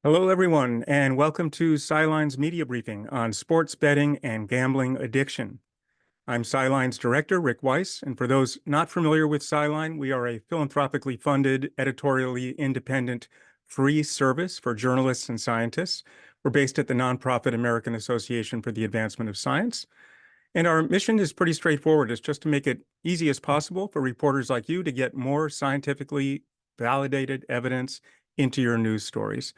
Hello, everyone, and welcome to SciLine's media briefing on sports betting and gambling addiction. I'm SciLine's director, Rick Weiss, and for those not familiar with SciLine, we are a philanthropically funded, editorially independent, free service for journalists and scientists. We're based at the nonprofit American Association for the Advancement of Science, and our mission is pretty straightforward. It's just to make it easy as possible for reporters like you to get more scientifically validated evidence into your news stories.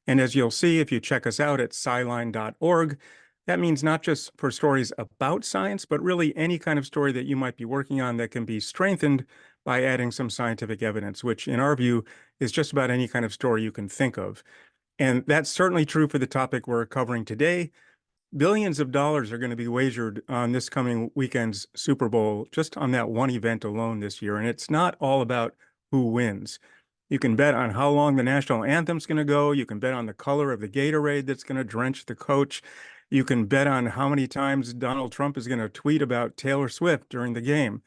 And as you'll see, if you check us out at SciLine.org, that means not just for stories about science, but really any kind of story that you might be working on that can be strengthened by adding some scientific evidence, which in our view is just about any kind of story you can think of. And that's certainly true for the topic we're covering today. Billions of dollars are going to be wagered on this coming weekend's Super Bowl, just on that one event alone this year. And it's not all about who wins. You can bet on how long the national anthem's going to go. You can bet on the color of the Gatorade that's going to drench the coach. You can bet on how many times Donald Trump is going to tweet about Taylor Swift during the game.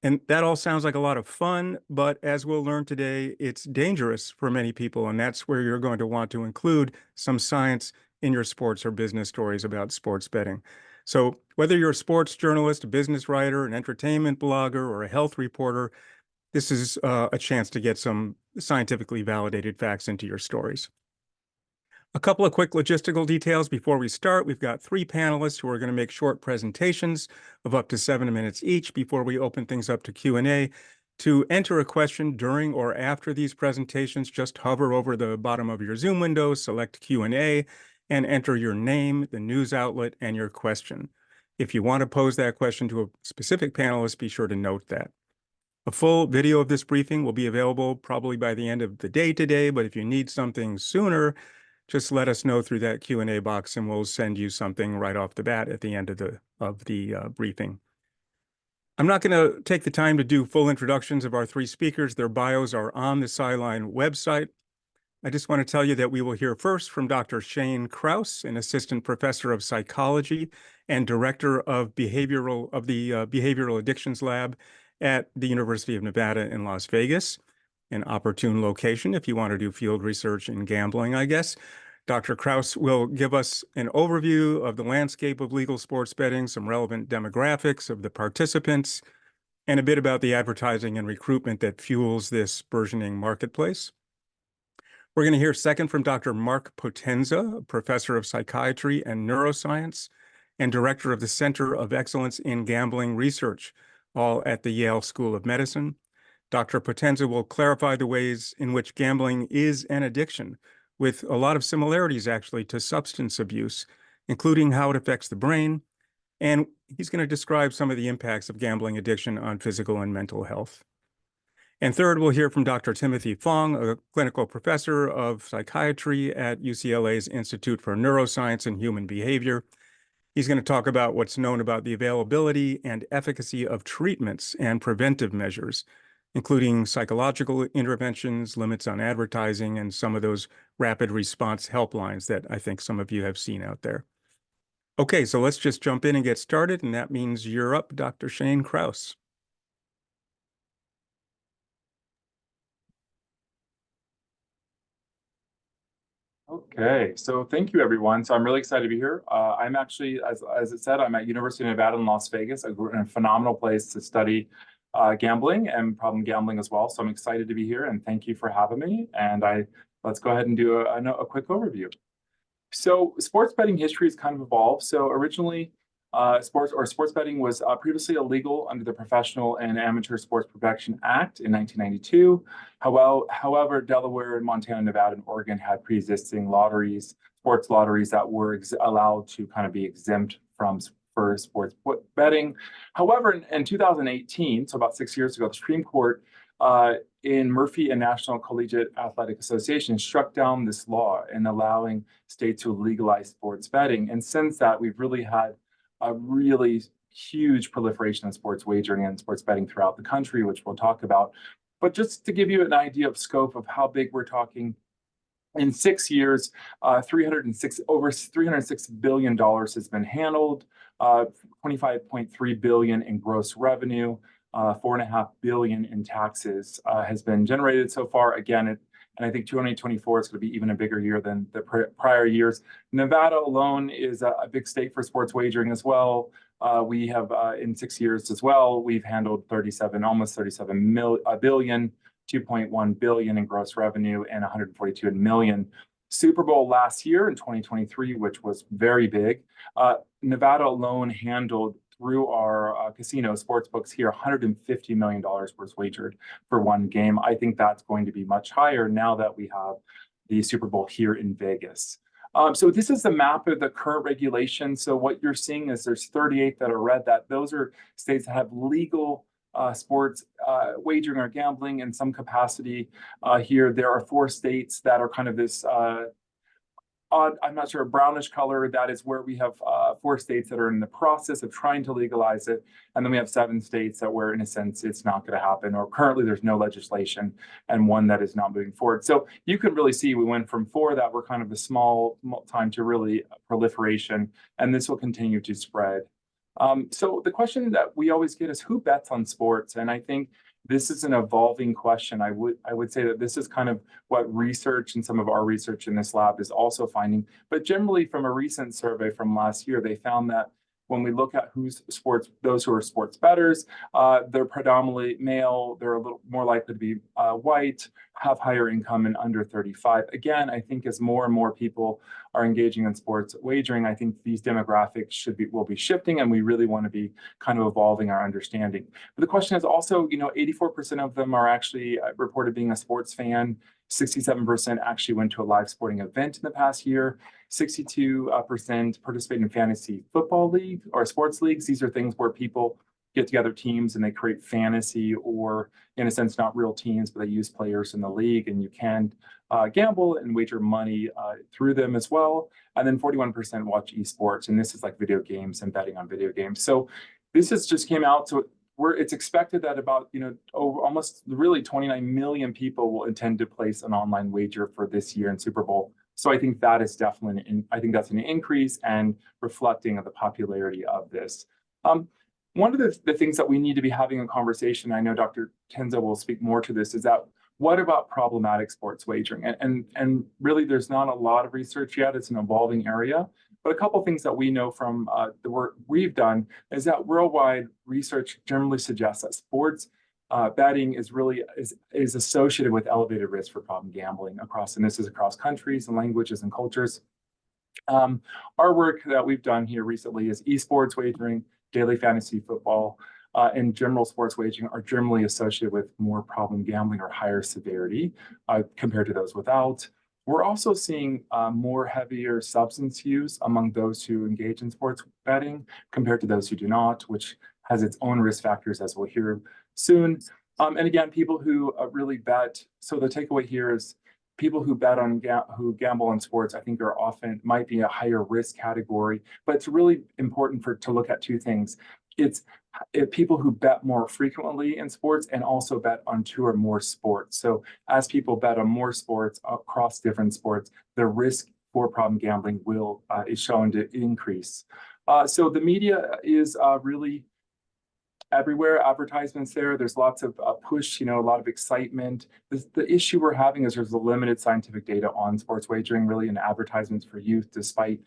And that all sounds like a lot of fun, but as we'll learn today, it's dangerous for many people. And that's where you're going to want to include some science in your sports or business stories about sports betting. So whether you're a sports journalist, a business writer, an entertainment blogger, or a health reporter, this is a chance to get some scientifically validated facts into your stories. A couple of quick logistical details before we start. We've got three panelists who are going to make short presentations of up to 7 minutes each before we open things up to Q&A. To enter a question during or after these presentations, just hover over the bottom of your Zoom window, select Q&A, and enter your name, the news outlet, and your question. If you want to pose that question to a specific panelist, be sure to note that. A full video of this briefing will be available probably by the end of the day today, but if you need something sooner, just let us know through that Q&A box and we'll send you something right off the bat at the end of the briefing. I'm not going to take the time to do full introductions of our three speakers. Their bios are on the SciLine website. I just want to tell you that we will hear first from Dr. Shane Kraus, an assistant professor of psychology and director of the Behavioral Addictions Lab at the University of Nevada in Las Vegas, an opportune location if you want to do field research in gambling, I guess. Dr. Kraus will give us an overview of the landscape of legal sports betting, some relevant demographics of the participants, and a bit about the advertising and recruitment that fuels this burgeoning marketplace. We're going to hear second from Dr. Marc Potenza, professor of psychiatry and neuroscience and director of the Center of Excellence in Gambling Research, all at the Yale School of Medicine. Dr. Potenza will clarify the ways in which gambling is an addiction, with a lot of similarities actually to substance abuse, including how it affects the brain. And he's going to describe some of the impacts of gambling addiction on physical and mental health. And third, we'll hear from Dr. Timothy Fong, a clinical professor of psychiatry at UCLA's Institute for Neuroscience and Human Behavior. He's going to talk about what's known about the availability and efficacy of treatments and preventive measures, including psychological interventions, limits on advertising, and some of those rapid response helplines that I think some of you have seen out there. Okay, so let's just jump in and get started, and that means you're up, Dr. Shane Kraus. Okay, so thank you, everyone. So I'm really excited to be here. I'm actually, as it said, I'm at University of Nevada in Las Vegas, a phenomenal place to study gambling and problem gambling as well. So I'm excited to be here, and thank you for having me. And let's go ahead and do a quick overview. So sports betting history has kind of evolved. So originally, sports betting was previously illegal under the Professional and Amateur Sports Protection Act in 1992. However, Delaware and Montana, Nevada, and Oregon had pre-existing sports lotteries that were allowed to kind of be exempt for sports betting. However, in 2018, so about 6 years ago, the Supreme Court in Murphy and National Collegiate Athletic Association struck down this law in allowing states to legalize sports betting. And since that, we've really had a really huge proliferation of sports wagering and sports betting throughout the country, which we'll talk about. But just to give you an idea of scope of how big we're talking, in 6 years, over $306 billion has been handled, $25.3 billion in gross revenue, $4.5 billion in taxes has been generated so far. Again, And I think 2024 is going to be even a bigger year than the prior years. Nevada alone is a big state for sports wagering as well. We have in 6 years as well, we've handled almost 37 billion, 2.1 billion in gross revenue and 142 million. Super Bowl last year in 2023, which was very big. Nevada alone handled through our casino sports books here, $150 million was wagered for one game. I think that's going to be much higher now that we have the Super Bowl here in Vegas. So this is the map of the current regulation. So what you're seeing is there's 38 that are red. Those are states that have legal sports wagering or gambling in some capacity. Here, there are 4 states that are kind of this odd, I'm not sure, brownish color. That is where we have 4 states that are in the process of trying to legalize it. And then we have 7 states that where, in a sense, it's not going to happen, or currently there's no legislation, and 1 that is not moving forward. So you can really see we went from 4 that were kind of a small time to really proliferation, and this will continue to spread. So the question that we always get is who bets on sports? And I think this is an evolving question. I would say that this is kind of what research and some of our research in this lab is also finding. But generally, from a recent survey from last year, they found that when we look at those who are sports bettors, they're predominantly male, they're a little more likely to be white, have higher income, and under 35. Again, I think as more and more people are engaging in sports wagering, I think these demographics will be shifting, and we really want to be kind of evolving our understanding. But the question is also, 84% of them are actually reported being a sports fan. 67% actually went to a live sporting event in the past year. 62% participate in fantasy football league or sports leagues. These are things where people get together teams and they create fantasy, or in a sense, not real teams, but they use players in the league, and you can gamble and wager money through them as well. And then 41% watch esports, and this is like video games and betting on video games. So this just came out. So it's expected that about, almost really 29 million people will intend to place an online wager for this year in Super Bowl. So I think that is definitely, I think that's an increase and reflecting of the popularity of this. One of the things that we need to be having a conversation, I know Dr. Potenza will speak more to this, is that what about problematic sports wagering? And really, there's not a lot of research yet. It's an evolving area. But a couple of things that we know from the work we've done is that worldwide research generally suggests that sports betting is associated with elevated risk for problem gambling and this is across countries and languages and cultures. Our work that we've done here recently is esports wagering, daily fantasy football, and general sports wagering are generally associated with more problem gambling or higher severity compared to those without. We're also seeing more heavier substance use among those who engage in sports betting compared to those who do not, which has its own risk factors, as we'll hear soon. And again, people who really bet. So the takeaway here is people who bet on who gamble on sports, I think might be a higher risk category. But it's really important to look at 2 things. It's people who bet more frequently in sports and also bet on 2 or more sports. So as people bet on more sports across different sports, the risk for problem gambling is shown to increase. So the media is really everywhere. Advertisements there's lots of push, a lot of excitement. The issue we're having is there's a limited scientific data on sports wagering, really, and advertisements for youth, despite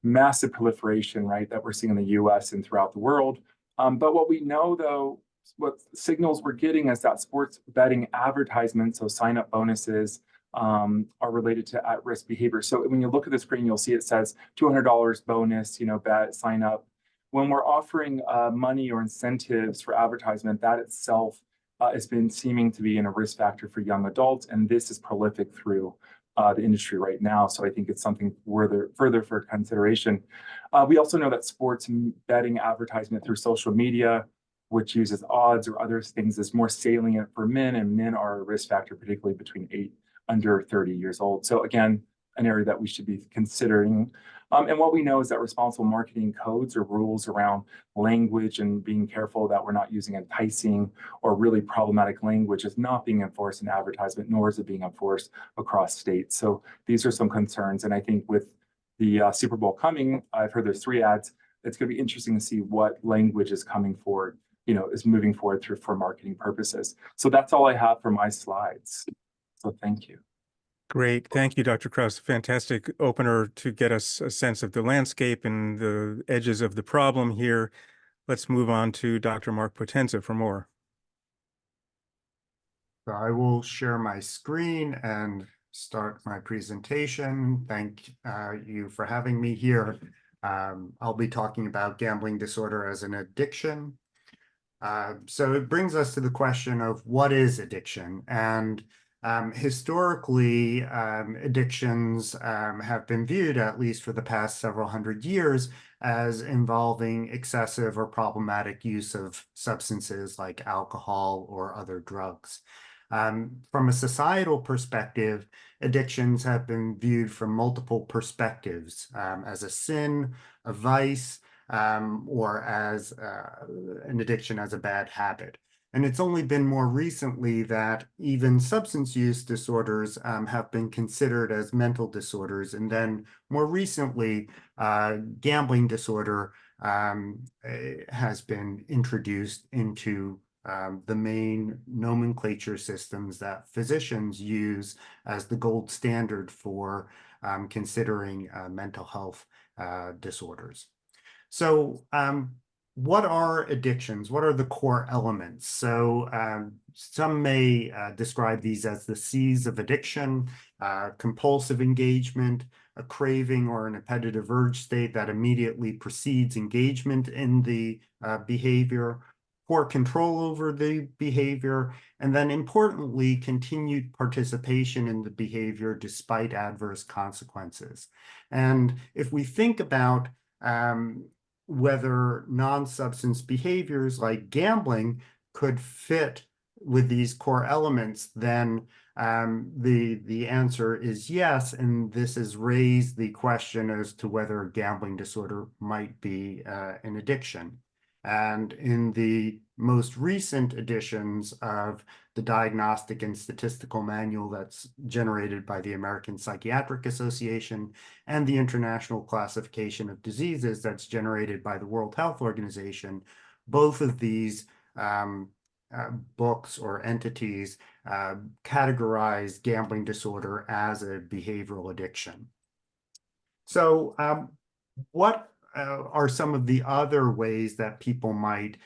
massive proliferation, right, that we're seeing in the US and throughout the world. But what we know, though, what signals we're getting is that sports betting advertisements, so sign-up bonuses, are related to at-risk behavior. So when you look at the screen, you'll see it says $200 bonus, bet, sign up. When we're offering money or incentives for advertisement, that itself has been seeming to be a risk factor for young adults, and this is prolific through the industry right now. So I think it's something further for consideration. We also know that sports betting advertisement through social media, which uses odds or other things, is more salient for men, and men are a risk factor, particularly between under 30 years old. So again, an area that we should be considering. And what we know is that responsible marketing codes or rules around language and being careful that we're not using enticing or really problematic language is not being enforced in advertisement, nor is it being enforced across states. So these are some concerns. And I think with the Super Bowl coming, I've heard there's 3 ads. It's going to be interesting to see what language is coming forward, is moving forward for marketing purposes. So that's all I have for my slides. So thank you. Great. Thank you, Dr. Kraus. Fantastic opener to get us a sense of the landscape and the edges of the problem here. Let's move on to Dr. Marc Potenza for more. So I will share my screen and start my presentation. Thank you for having me here. I'll be talking about gambling disorder as an addiction. So it brings us to the question of what is addiction? And historically, addictions have been viewed, at least for the past several hundred years, as involving excessive or problematic use of substances like alcohol or other drugs. From a societal perspective, addictions have been viewed from multiple perspectives, as a sin, a vice, or as an addiction as a bad habit. And it's only been more recently that even substance use disorders have been considered as mental disorders. And then more recently, gambling disorder has been introduced into the main nomenclature systems that physicians use as the gold standard for considering mental health disorders. So what are addictions? What are the core elements? So some may describe these as the C's of addiction: compulsive engagement, a craving or an appetitive urge state that immediately precedes engagement in the behavior, poor control over the behavior, and then importantly, continued participation in the behavior despite adverse consequences. And if we think about whether non-substance behaviors like gambling could fit with these core elements, then the answer is yes, and this has raised the question as to whether gambling disorder might be an addiction. And in the most recent editions of the Diagnostic and Statistical Manual that's generated by the American Psychiatric Association and the International Classification of Diseases that's generated by the World Health Organization, both of these books or entities categorize gambling disorder as a behavioral addiction. So what are some of the other ways that people might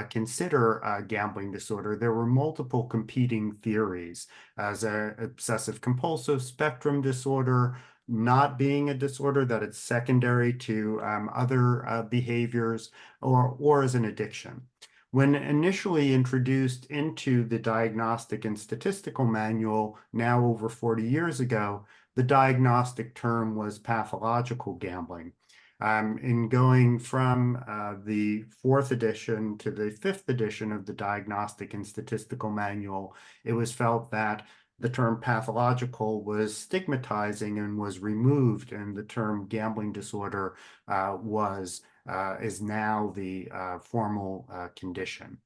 consider gambling disorder? There were multiple competing theories as an obsessive compulsive spectrum disorder, not being a disorder, that it's secondary to other behaviors, or as an addiction. When initially introduced into the Diagnostic and Statistical Manual, now over 40 years ago, the diagnostic term was pathological gambling. In going from the 4th edition to the 5th edition of the Diagnostic and Statistical Manual, it was felt that the term pathological was stigmatizing and was removed, and the term gambling disorder is now the formal condition.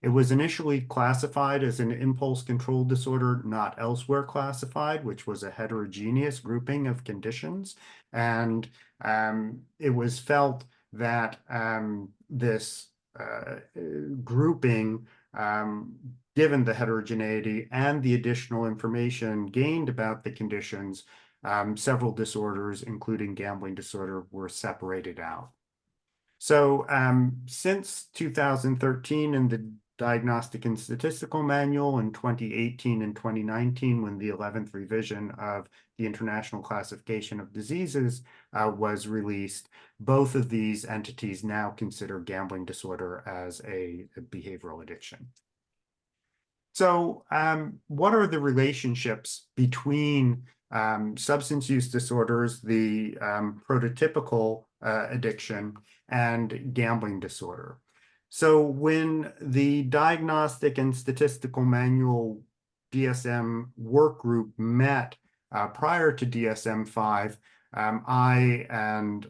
It was initially classified as an impulse control disorder not elsewhere classified, which was a heterogeneous grouping of conditions. And it was felt that this grouping, given the heterogeneity and the additional information gained about the conditions, several disorders, including gambling disorder, were separated out. So since 2013 in the Diagnostic and Statistical Manual, in 2018 and 2019, when the 11th revision of the International Classification of Diseases was released, both of these entities now consider gambling disorder as a behavioral addiction. So what are the relationships between substance use disorders, the prototypical addiction, and gambling disorder? So when the Diagnostic and Statistical Manual DSM work group met prior to DSM-5, I and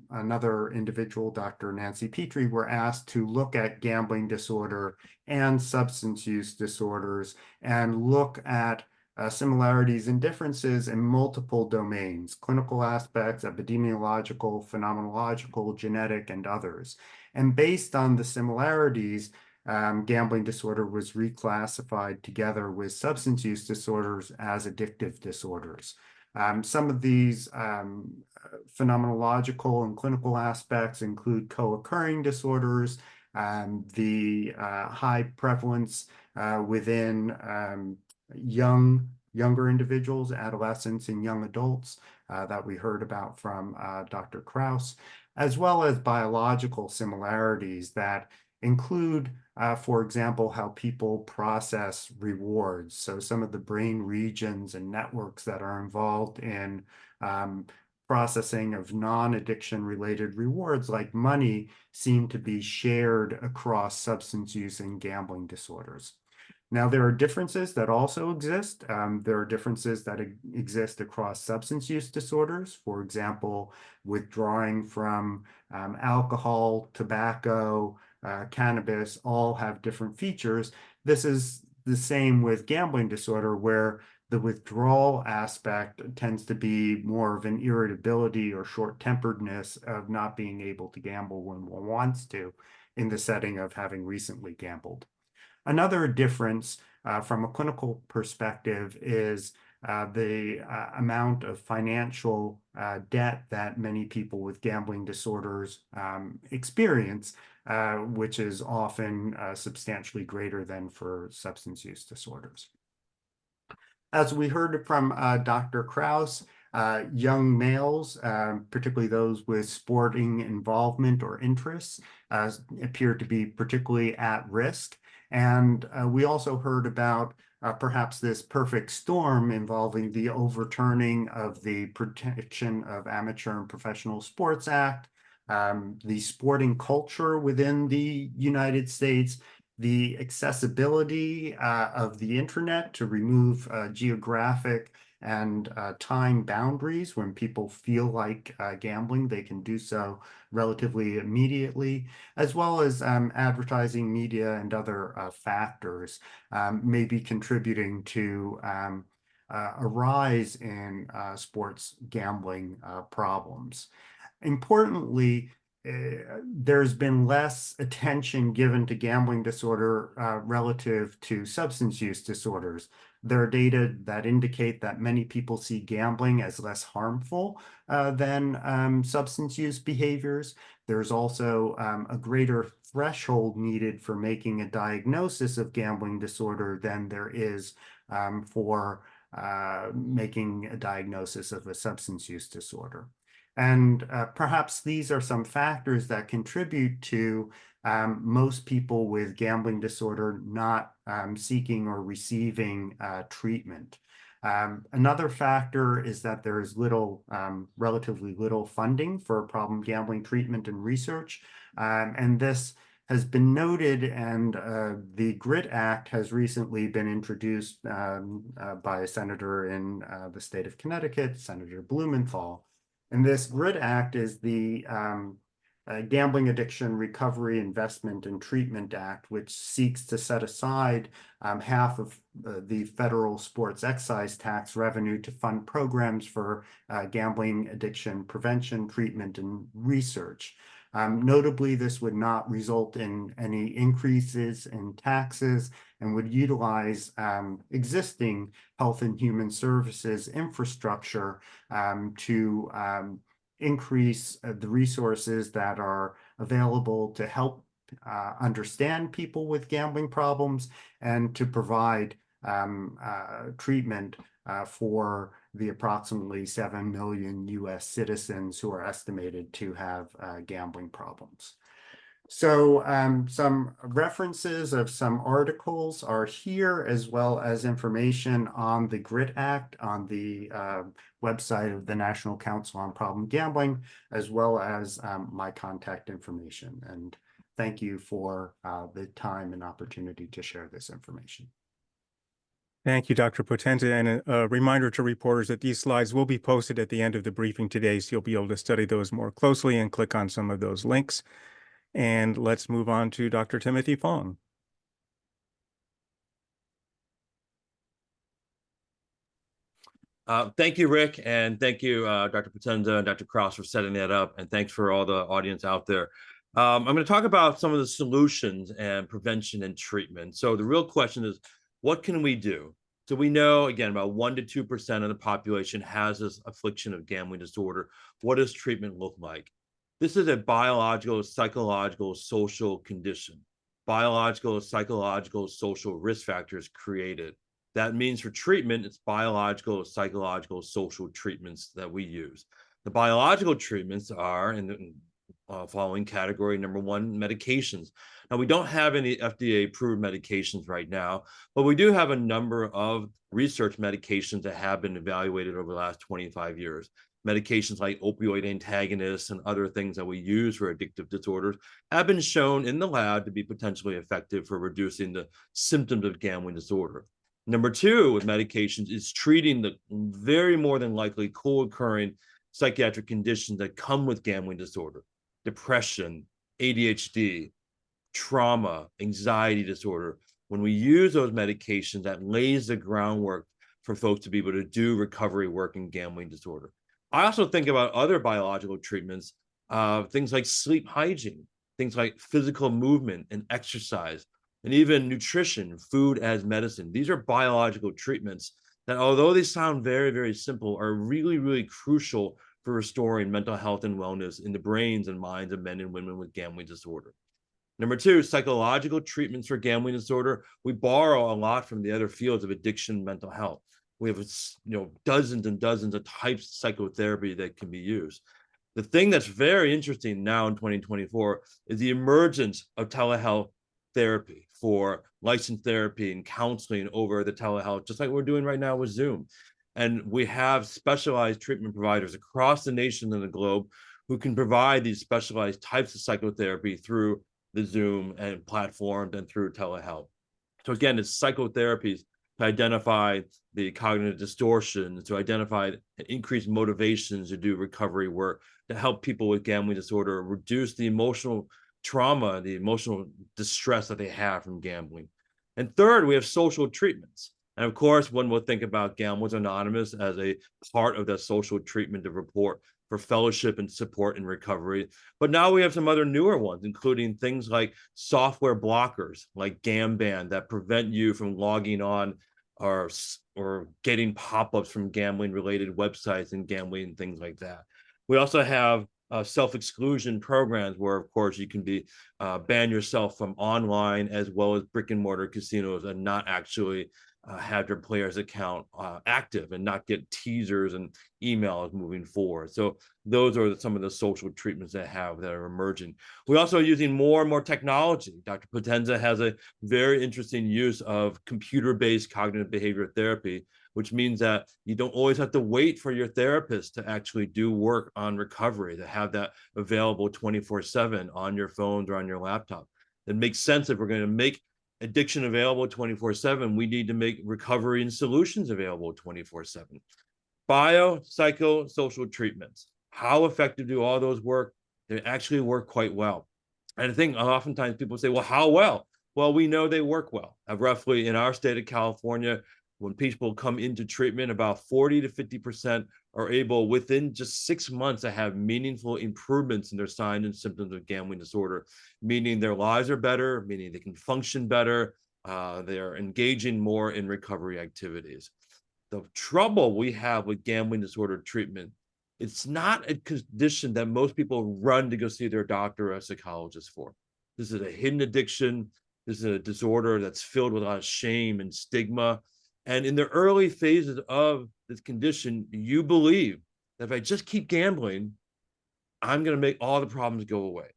another individual, Dr. Nancy Petrie, were asked to look at gambling disorder and substance use disorders and look at similarities and differences in multiple domains: clinical aspects, epidemiological, phenomenological, genetic, and others. And based on the similarities, gambling disorder was reclassified together with substance use disorders as addictive disorders. Some of these phenomenological and clinical aspects include co-occurring disorders, the high prevalence within younger individuals, adolescents, and young adults that we heard about from Dr. Kraus, as well as biological similarities that include, for example, how people process rewards. So some of the brain regions and networks that are involved in processing of non-addiction related rewards like money seem to be shared across substance use and gambling disorders. Now, there are differences that also exist. There are differences that exist across substance use disorders. For example, withdrawing from alcohol, tobacco, cannabis, all have different features. This is the same with gambling disorder, where the withdrawal aspect tends to be more of an irritability or short-temperedness of not being able to gamble when one wants to in the setting of having recently gambled. Another difference from a clinical perspective is the amount of financial debt that many people with gambling disorders experience, which is often substantially greater than for substance use disorders. As we heard from Dr. Kraus, young males, particularly those with sporting involvement or interests, appear to be particularly at risk. And we also heard about perhaps this perfect storm involving the overturning of the Protection of Amateur and Professional Sports Act, the sporting culture within the United States, the accessibility of the internet to remove geographic and time boundaries. When people feel like gambling, they can do so relatively immediately, as well as advertising, media, and other factors may be contributing to a rise in sports gambling problems. Importantly, there's been less attention given to gambling disorder relative to substance use disorders. There are data that indicate that many people see gambling as less harmful than substance use behaviors. There's also a greater threshold needed for making a diagnosis of gambling disorder than there is for making a diagnosis of a substance use disorder. And perhaps these are some factors that contribute to most people with gambling disorder not seeking or receiving treatment. Another factor is that there is relatively little funding for problem gambling treatment and research. And this has been noted, and the GRIT Act has recently been introduced by a senator in the state of Connecticut, Senator Blumenthal. And this GRIT Act is the Gambling Addiction Recovery Investment and Treatment Act, which seeks to set aside half of the federal sports excise tax revenue to fund programs for gambling addiction prevention, treatment, and research. Notably, this would not result in any increases in taxes and would utilize existing health and human services infrastructure to increase the resources that are available to help understand people with gambling problems and to provide treatment for the approximately 7 million US citizens who are estimated to have gambling problems. So some references of some articles are here, as well as information on the GRIT Act on the website of the National Council on Problem Gambling, as well as my contact information. And thank you for the time and opportunity to share this information. Thank you, Dr. Potenza. And a reminder to reporters that these slides will be posted at the end of the briefing today, so you'll be able to study those more closely and click on some of those links. And let's move on to Dr. Timothy Fong. Thank you, Rick, and thank you, Dr. Potenza and Dr. Kraus, for setting that up, and thanks for all the audience out there. I'm going to talk about some of the solutions and prevention and treatment. So the real question is, what can we do? So we know, again, about 1 to 2% of the population has this affliction of gambling disorder. What does treatment look like? This is a biological, psychological, social condition. Biological, psychological, social risk factors created. That means for treatment, it's biological, psychological, social treatments that we use. The biological treatments are in the following category. Number one, medications. Now, we don't have any FDA-approved medications right now, but we do have a number of research medications that have been evaluated over the last 25 years. Medications like opioid antagonists and other things that we use for addictive disorders have been shown in the lab to be potentially effective for reducing the symptoms of gambling disorder. Number two with medications is treating the very more than likely co-occurring psychiatric conditions that come with gambling disorder: depression, ADHD, trauma, anxiety disorder. When we use those medications, that lays the groundwork for folks to be able to do recovery work in gambling disorder. I also think about other biological treatments, things like sleep hygiene, things like physical movement and exercise, and even nutrition, food as medicine. These are biological treatments that, although they sound very, very simple, are really, really crucial for restoring mental health and wellness in the brains and minds of men and women with gambling disorder. Number two, psychological treatments for gambling disorder. We borrow a lot from the other fields of addiction and mental health. We have dozens and dozens of types of psychotherapy that can be used. The thing that's very interesting now in 2024 is the emergence of telehealth therapy for licensed therapy and counseling over the telehealth, just like we're doing right now with Zoom. And we have specialized treatment providers across the nation and the globe who can provide these specialized types of psychotherapy through the Zoom and platforms and through telehealth. So again, it's psychotherapies to identify the cognitive distortions, to identify increased motivations to do recovery work, to help people with gambling disorder reduce the emotional trauma, the emotional distress that they have from gambling. And third, we have social treatments. And of course, one will think about Gamblers Anonymous as a part of that social treatment to report for fellowship and support in recovery. But now we have some other newer ones, including things like software blockers, like Gamban, that prevent you from logging on or getting pop-ups from gambling-related websites and gambling and things like that. We also have self-exclusion programs where, of course, you can be ban yourself from online as well as brick-and-mortar casinos and not actually have your player's account active and not get teasers and emails moving forward. So those are some of the social treatments that are emerging. We're also using more and more technology. Dr. Potenza has a very interesting use of computer-based cognitive behavior therapy, which means that you don't always have to wait for your therapist to actually do work on recovery, to have that available 24/7 on your phones or on your laptop. It makes sense if we're going to make addiction available 24/7, we need to make recovery and solutions available 24/7. Psychosocial treatments. How effective do all those work? They actually work quite well. And I think oftentimes people say, well, how well? Well, we know they work well. Roughly in our state of California, when people come into treatment, about 40 to 50% are able within just 6 months to have meaningful improvements in their signs and symptoms of gambling disorder, meaning their lives are better, meaning they can function better, they're engaging more in recovery activities. The trouble we have with gambling disorder treatment, it's not a condition that most people run to go see their doctor or a psychologist for. This is a hidden addiction. This is a disorder that's filled with a lot of shame and stigma. And in the early phases of this condition, you believe that if I just keep gambling, I'm going to make all the problems go away.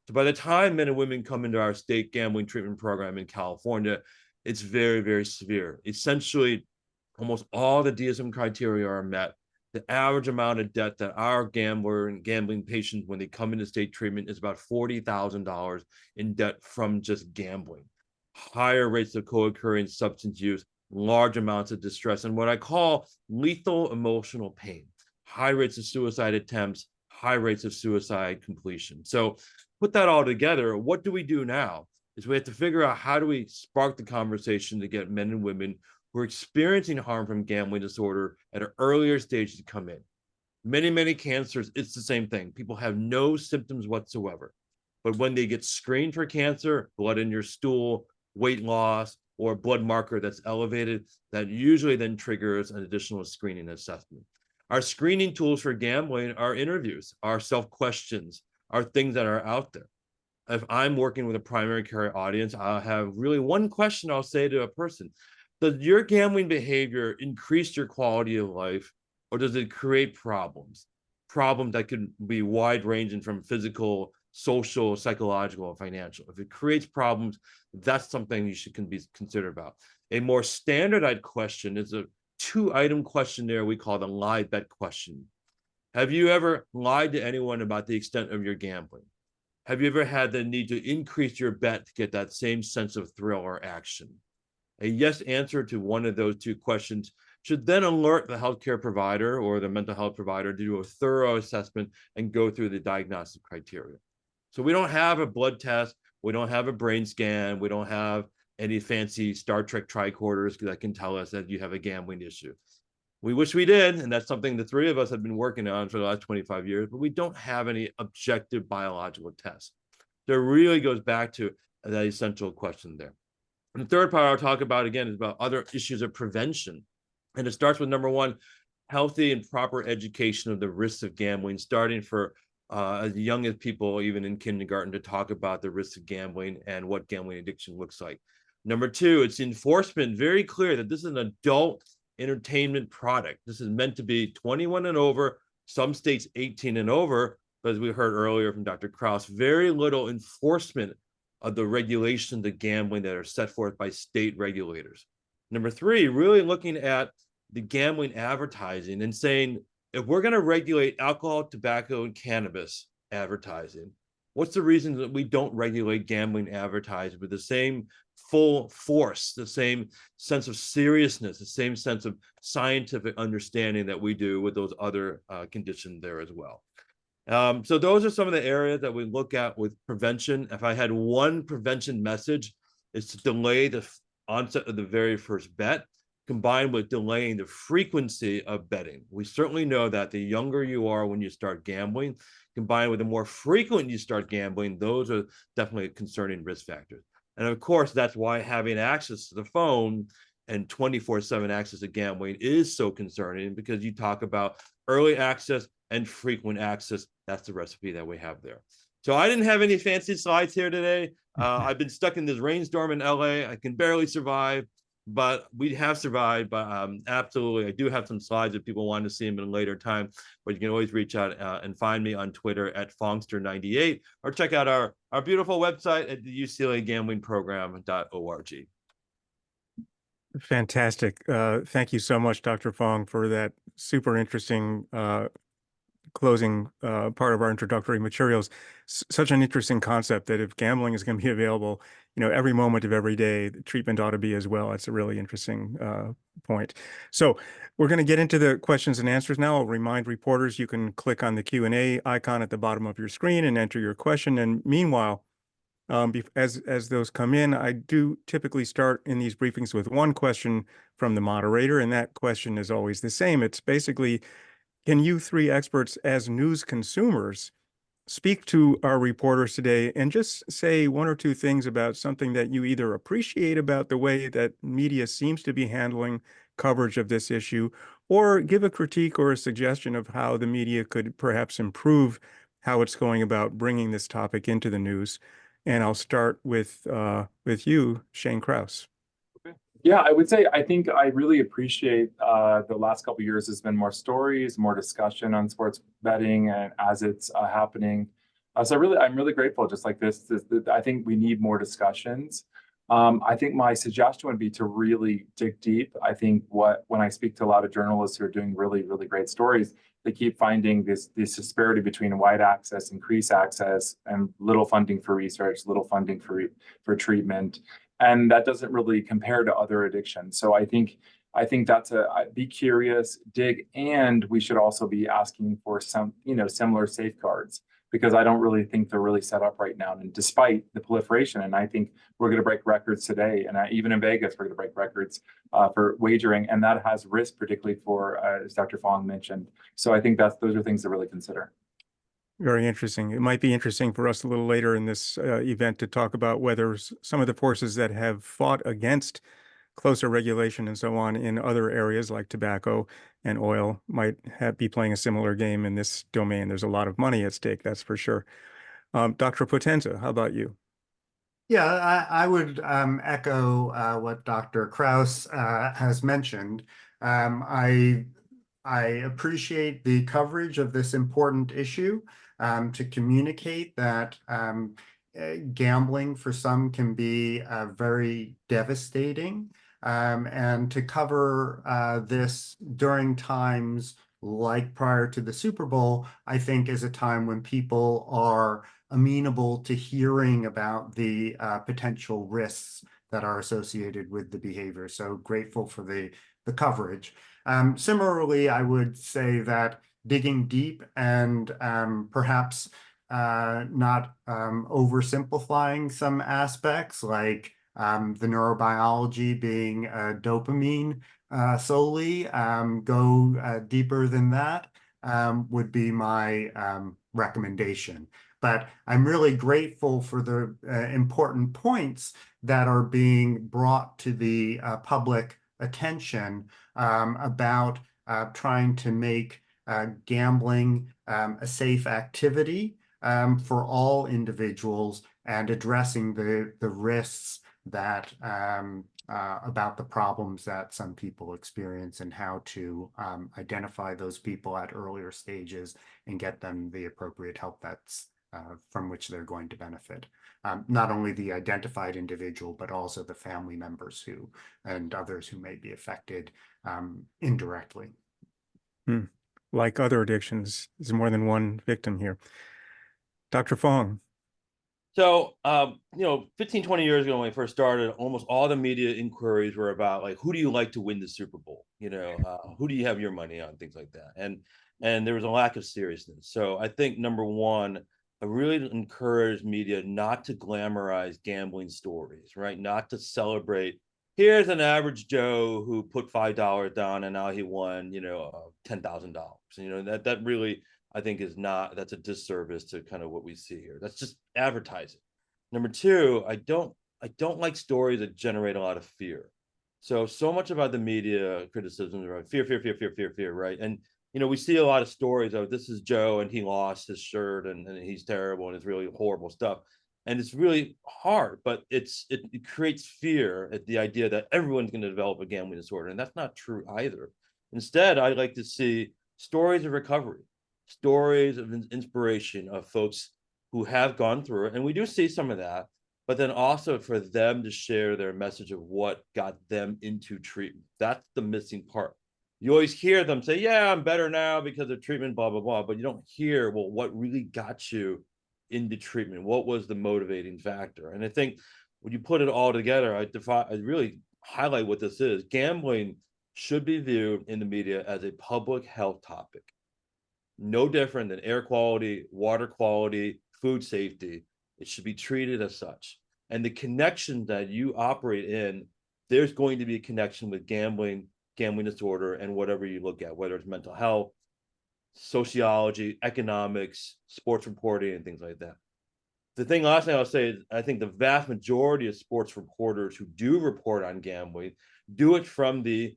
So by the time men and women come into our state gambling treatment program in California, it's very, very severe. Essentially, almost all the DSM criteria are met. The average amount of debt that our gambler and gambling patients, when they come into state treatment, is about $40,000 in debt from just gambling. Higher rates of co-occurring substance use, large amounts of distress, and what I call lethal emotional pain, high rates of suicide attempts, high rates of suicide completion. So put that all together, what do we do now? Is we have to figure out how do we spark the conversation to get men and women who are experiencing harm from gambling disorder at an earlier stage to come in. Many, many cancers, it's the same thing. People have no symptoms whatsoever. But when they get screened for cancer, blood in your stool, weight loss, or blood marker that's elevated, that usually then triggers an additional screening assessment. Our screening tools for gambling are interviews, are self-questions, are things that are out there. If I'm working with a primary care audience, I'll have really one question I'll say to a person. Does your gambling behavior increase your quality of life, or does it create problems? Problems that could be wide ranging from physical, social, psychological, and financial. If it creates problems, that's something you should be considered about. A more standardized question is a 2-item questionnaire we call the lie bet question. Have you ever lied to anyone about the extent of your gambling? Have you ever had the need to increase your bet to get that same sense of thrill or action? A yes answer to one of those 2 questions should then alert the healthcare provider or the mental health provider to do a thorough assessment and go through the diagnostic criteria. So we don't have a blood test, we don't have a brain scan, we don't have any fancy Star Trek tricorders that can tell us that you have a gambling issue. We wish we did, and that's something the 3 of us have been working on for the last 25 years, but we don't have any objective biological tests. So it really goes back to that essential question there. And the third part I'll talk about, again, is about other issues of prevention. And it starts with number 1, healthy and proper education of the risks of gambling, starting for as young as people, even in kindergarten, to talk about the risks of gambling and what gambling addiction looks like. Number 2, it's enforcement, very clear that this is an adult entertainment product. This is meant to be 21 and over, some states 18 and over, but as we heard earlier from Dr. Kraus, very little enforcement of the regulations of gambling that are set forth by state regulators. Number 3, really looking at the gambling advertising and saying, if we're going to regulate alcohol, tobacco, and cannabis advertising, what's the reason that we don't regulate gambling advertising with the same full force, the same sense of seriousness, the same sense of scientific understanding that we do with those other conditions there as well? So those are some of the areas that we look at with prevention. If I had one prevention message, it's to delay the onset of the very first bet, combined with delaying the frequency of betting. We certainly know that the younger you are when you start gambling, combined with the more frequent you start gambling, those are definitely concerning risk factors. And of course, that's why having access to the phone and 24/7 access to gambling is so concerning, because you talk about early access and frequent access. That's the recipe that we have there. So I didn't have any fancy slides here today. I've been stuck in this rainstorm in LA. I can barely survive, but we have survived. But absolutely, I do have some slides if people want to see them in a later time. But you can always reach out and find me on Twitter at Fongster98, or check out our beautiful website at the UCLA gamblingprogram.org. Fantastic. Thank you so much, Dr. Fong, for that super interesting closing part of our introductory materials. Such an interesting concept that if gambling is going to be available, every moment of every day, the treatment ought to be as well. It's a really interesting point. So we're going to get into the questions and answers now. I'll remind reporters you can click on the Q&A icon at the bottom of your screen and enter your question. And meanwhile, as those come in, I do typically start in these briefings with one question from the moderator, and that question is always the same. It's basically, can you 3 experts as news consumers speak to our reporters today and just say 1 or 2 things about something that you either appreciate about the way that media seems to be handling coverage of this issue, or give a critique or a suggestion of how the media could perhaps improve how it's going about bringing this topic into the news. And I'll start with you, Shane Kraus. Yeah, I would say I think I really appreciate the last couple of years has been more stories, more discussion on sports betting and as it's happening. So I'm really grateful. Just like this, I think we need more discussions. I think my suggestion would be to really dig deep. I think when I speak to a lot of journalists who are doing really, really great stories, they keep finding this disparity between wide access, increased access, and little funding for research, little funding for treatment. And that doesn't really compare to other addictions. So I think that's be curious, dig, and we should also be asking for some, similar safeguards, because I don't really think they're really set up right now. And despite the proliferation, and I think we're going to break records today, and even in Vegas, we're going to break records for wagering, and that has risk, particularly for, as Dr. Fong mentioned. So I think those are things to really consider. Very interesting. It might be interesting for us a little later in this event to talk about whether some of the forces that have fought against closer regulation and so on in other areas like tobacco and oil might be playing a similar game in this domain. There's a lot of money at stake, that's for sure. Dr. Potenza, how about you? Yeah, I would echo what Dr. Kraus has mentioned. I appreciate the coverage of this important issue to communicate that gambling for some can be very devastating, and to cover this during times like prior to the Super Bowl, I think is a time when people are amenable to hearing about the potential risks that are associated with the behavior. So grateful for the coverage. Similarly, I would say that digging deep and perhaps not oversimplifying some aspects like the neurobiology being dopamine solely, go deeper than that would be my recommendation. But I'm really grateful for the important points that are being brought to the public attention about trying to make gambling a safe activity for all individuals and addressing the risks that about the problems that some people experience and how to identify those people at earlier stages and get them the appropriate help that's from which they're going to benefit. Not only the identified individual, but also the family members and others who may be affected indirectly. Like other addictions, there's more than one victim here. Dr. Fong. So, 15, 20 years ago when we first started, almost all the media inquiries were about like, who do you like to win the Super Bowl? Who do you have your money on? Things like that. And there was a lack of seriousness. So I think number one, I really encourage media not to glamorize gambling stories, right? Not to celebrate, here's an average Joe who put $5 down and now he won, $10,000. That really, I think that's a disservice to kind of what we see here. That's just advertising. Number two, I don't like stories that generate a lot of fear. So much about the media criticism is around fear, right? And we see a lot of stories of this is Joe and he lost his shirt and he's terrible and it's really horrible stuff. And it's really hard, but it creates fear at the idea that everyone's going to develop a gambling disorder. And that's not true either. Instead, I like to see stories of recovery, stories of inspiration of folks who have gone through it. And we do see some of that, but then also for them to share their message of what got them into treatment. That's the missing part. You always hear them say, yeah, I'm better now because of treatment, blah, blah, blah. But you don't hear, well, what really got you into treatment? What was the motivating factor? And I think when you put it all together, I really highlight what this is. Gambling should be viewed in the media as a public health topic. No different than air quality, water quality, food safety. It should be treated as such. And the connection that you operate in, there's going to be a connection with gambling disorder, and whatever you look at, whether it's mental health, sociology, economics, sports reporting, and things like that. Last thing I'll say is I think the vast majority of sports reporters who do report on gambling do it from the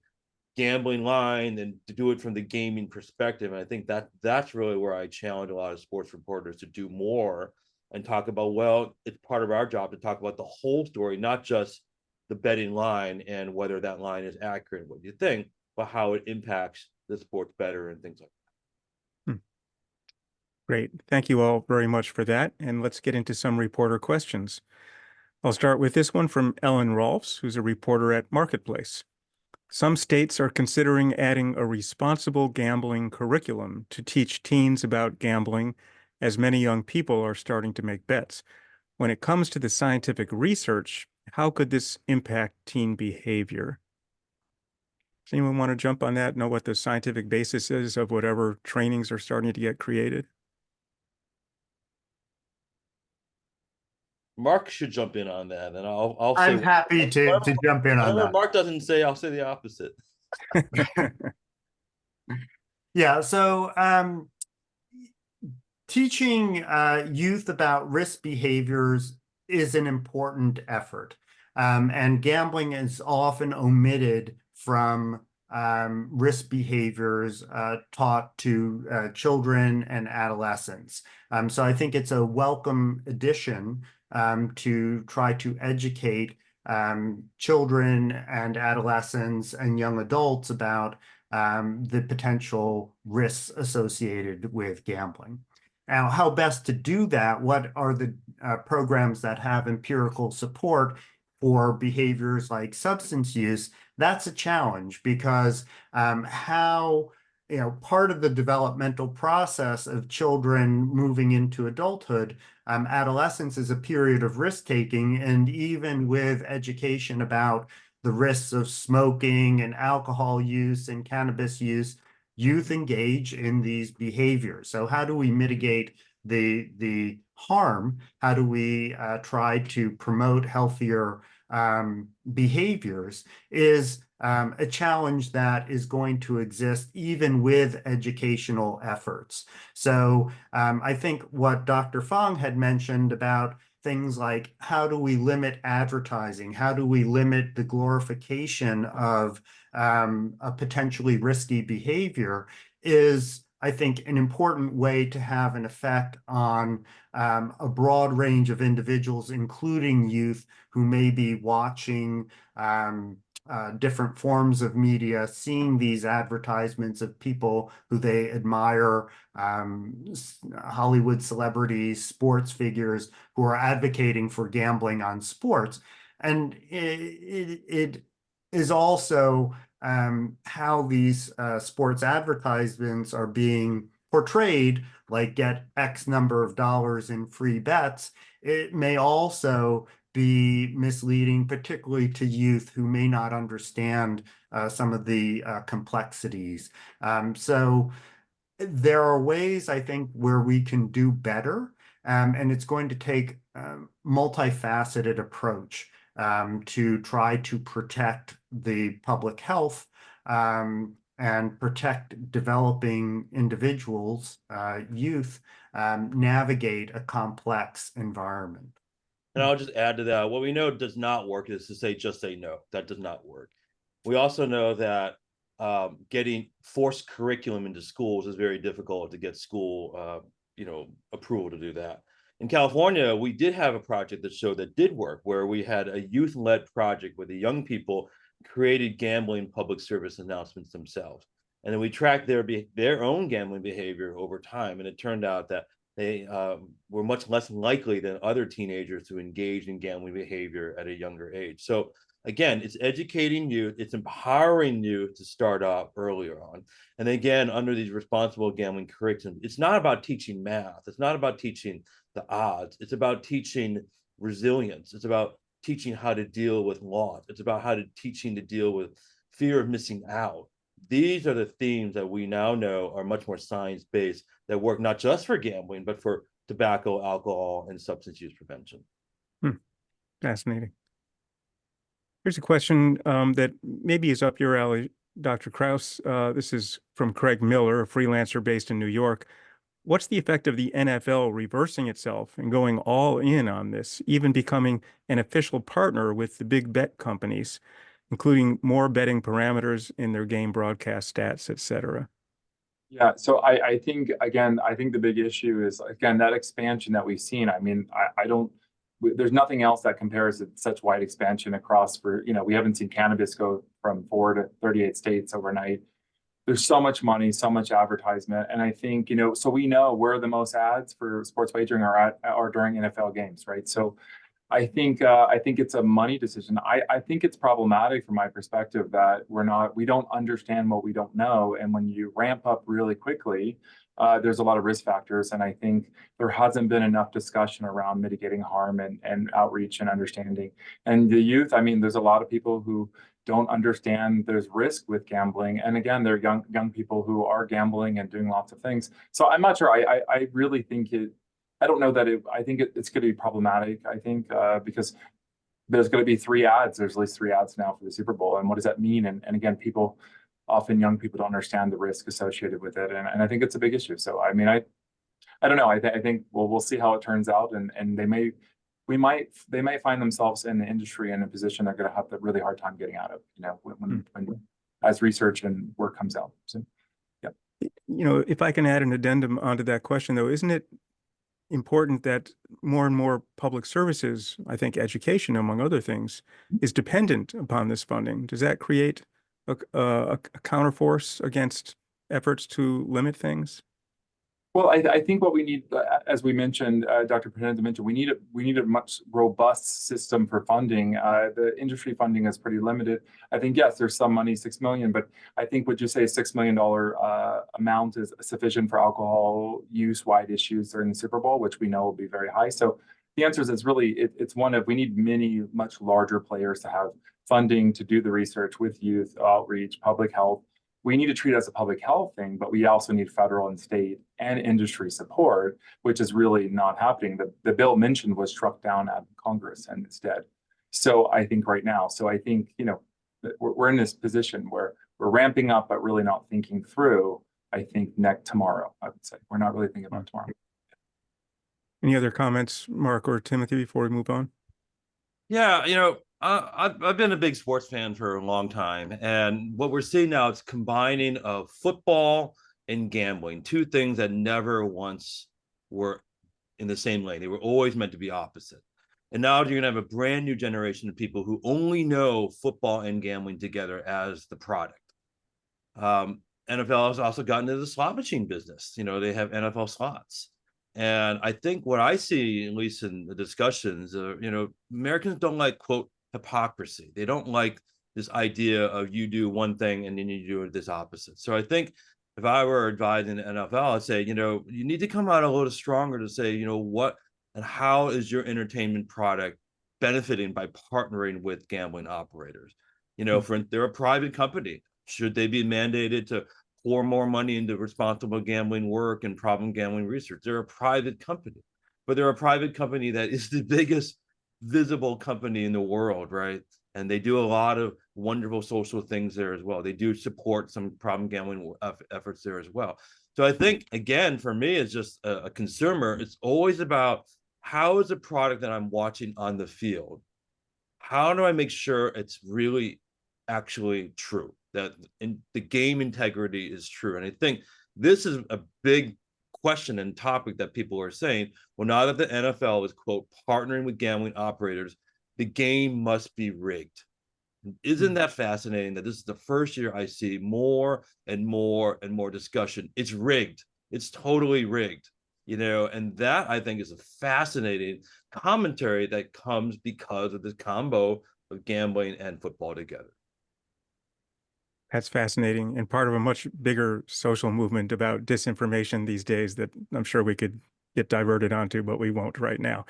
gambling line and to do it from the gaming perspective. And I think that's really where I challenge a lot of sports reporters to do more and talk about, well, it's part of our job to talk about the whole story, not just the betting line and whether that line is accurate, what you think, but how it impacts the sports bettor and things like that. Great. Thank you all very much for that. And let's get into some reporter questions. I'll start with this one from Ellen Rolfs, who's a reporter at Marketplace. Some states are considering adding a responsible gambling curriculum to teach teens about gambling, as many young people are starting to make bets. When it comes to the scientific research, how could this impact teen behavior? Does anyone want to jump on that? Know what the scientific basis is of whatever trainings are starting to get created? Marc should jump in on that, and I'll say. I'm happy to jump in on that. Marc doesn't say, I'll say the opposite. Yeah, so teaching youth about risk behaviors is an important effort. And gambling is often omitted from risk behaviors taught to children and adolescents. So I think it's a welcome addition to try to educate children and adolescents and young adults about the potential risks associated with gambling. Now, how best to do that? What are the programs that have empirical support for behaviors like substance use? That's a challenge because part of the developmental process of children moving into adulthood, adolescence is a period of risk-taking, and even with education about the risks of smoking and alcohol use and cannabis use, youth engage in these behaviors. So how do we mitigate the harm? How do we try to promote healthier behaviors is a challenge that is going to exist even with educational efforts. So I think what Dr. Fong had mentioned about things like how do we limit advertising? How do we limit the glorification of a potentially risky behavior is, I think, an important way to have an effect on a broad range of individuals, including youth who may be watching different forms of media, seeing these advertisements of people who they admire, Hollywood celebrities, sports figures who are advocating for gambling on sports. And it is also how these sports advertisements are being portrayed, like get X number of dollars in free bets. It may also be misleading, particularly to youth who may not understand some of the complexities. So there are ways, I think, where we can do better, and it's going to take a multifaceted approach to try to protect the public health and protect developing individuals, youth, navigate a complex environment. And I'll just add to that, what we know does not work is to say, just say no. That does not work. We also know that getting forced curriculum into schools is very difficult to get school, approval to do that. In California, we did have a project that showed that did work, where we had a youth-led project where the young people created gambling public service announcements themselves. And then we tracked their own gambling behavior over time. And it turned out that they were much less likely than other teenagers to engage in gambling behavior at a younger age. So again, it's educating youth, it's empowering youth to start off earlier on. And again, under these responsible gambling curriculum, it's not about teaching math. It's not about teaching the odds. It's about teaching resilience. It's about teaching how to deal with loss. It's about teaching to deal with fear of missing out. These are the themes that we now know are much more science-based, that work not just for gambling, but for tobacco, alcohol, and substance use prevention. Fascinating. Here's a question that maybe is up your alley, Dr. Kraus. This is from Craig Miller, a freelancer based in New York. What's the effect of the NFL reversing itself and going all in on this, even becoming an official partner with the big bet companies, including more betting parameters in their game broadcast stats, et cetera? Yeah, so I think, again, I think the big issue is, again, that expansion that we've seen. I mean, there's nothing else that compares to such wide expansion across we haven't seen cannabis go from 4 to 38 states overnight. There's so much money, so much advertisement. And I think, so we know where the most ads for sports wagering are during NFL games, right? So I think it's a money decision. I think it's problematic from my perspective that we don't understand what we don't know. And when you ramp up really quickly, there's a lot of risk factors. And I think there hasn't been enough discussion around mitigating harm and outreach and understanding. And the youth, I mean, there's a lot of people who don't understand there's risk with gambling. And again, they're young people who are gambling and doing lots of things. So I'm not sure. I really think I don't know that I think it's going to be problematic, I think, because there's going to be 3 ads. There's at least 3 ads now for the Super Bowl. And what does that mean? And again, young people don't understand the risk associated with it. And I think it's a big issue. So, I mean, I don't know. I think we'll see how it turns out, and they may find themselves in the industry in a position they're going to have a really hard time getting out of. When as research and work comes out. So, yeah. If I can add an addendum onto that question, though, isn't it important that more and more public services, I think education, among other things, is dependent upon this funding? Does that create a counterforce against efforts to limit things? Well, I think what we need, as we mentioned, Dr. Potenza mentioned, we need a much robust system for funding. The industry funding is pretty limited. I think, yes, there's some money, $6 million, but I think, would you say $6 million amount is sufficient for alcohol use-wide issues during the Super Bowl, which we know will be very high? So the answer is, it's one of, we need many much larger players to have funding to do the research with youth outreach, public health. We need to treat it as a public health thing, but we also need federal and state and industry support, which is really not happening. The bill mentioned was struck down at Congress and it's dead. So I think right now, we're in this position where we're ramping up, but really not thinking through, I think, tomorrow, I would say. We're not really thinking about tomorrow. Any other comments, Marc or Timothy, before we move on? Yeah, I've been a big sports fan for a long time, and what we're seeing now is combining of football and gambling, two things that never once were in the same lane. They were always meant to be opposite. And now you're going to have a brand new generation of people who only know football and gambling together as the product. NFL has also gotten into the slot machine business. They have NFL slots. And I think what I see, at least in the discussions, Americans don't like, quote, hypocrisy. They don't like this idea of you do one thing and then you do this opposite. So I think if I were advising the NFL, I'd say, you need to come out a little stronger to say, what and how is your entertainment product benefiting by partnering with gambling operators? They're a private company. Should they be mandated to pour more money into responsible gambling work and problem gambling research? They're a private company, but they're a private company that is the biggest visible company in the world, right? And they do a lot of wonderful social things there as well. They do support some problem gambling efforts there as well. So I think, again, for me, as just a consumer, it's always about how is a product that I'm watching on the field, how do I make sure it's really actually true, that the game integrity is true? And I think this is a big question and topic that people are saying, well, now that the NFL is, quote, partnering with gambling operators, the game must be rigged. Isn't that fascinating that this is the first year I see more and more and more discussion? It's rigged. It's totally rigged, and that, I think, is a fascinating commentary that comes because of this combo of gambling and football together. That's fascinating, and part of a much bigger social movement about disinformation these days that I'm sure we could get diverted onto, but we won't right now.